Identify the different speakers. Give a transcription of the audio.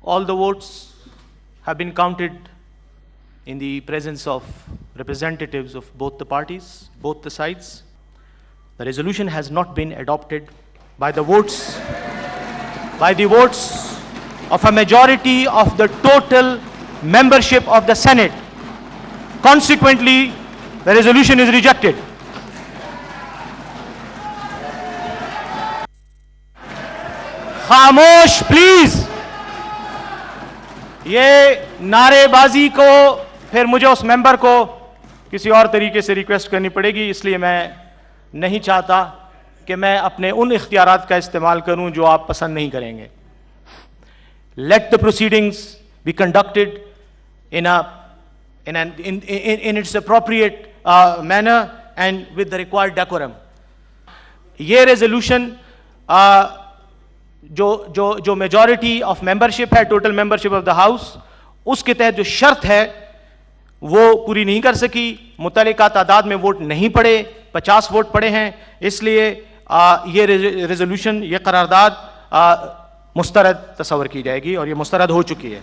Speaker 1: All the votes have been counted in the presence of representatives of both the parties, both the sides. The resolution has not been adopted by the votes of a majority of the total membership of the Senate. Consequently, the resolution is rejected. खामोश please. ये नारेबाजी को फिर मुझे उस member को किसी और तरीके से रिक्वेस्ट करनी पड़ेगी, इसलिए मैं नहीं चाहता कि मैं अपने उन इख्तियारात का इस्तेमाल करूं जो आप पसंद नहीं करेंगे। Let the proceedings be conducted in its appropriate manner and with the required decorum. ये रेजोल्यूशन जो मेजॉरिटी ऑफ मेंबरशिप है, total membership of the house, उसके तहत जो शर्त है वो पूरी नहीं कर सकी। मुतल्लिका तादाद में वोट नहीं पड़े, 50 वोट पड़े हैं, इसलिए ये रेजोल्यूशन, ये करारदाद मुस्तरद तस्वर की जाएगी और ये मुस्तरद हो चुकी है।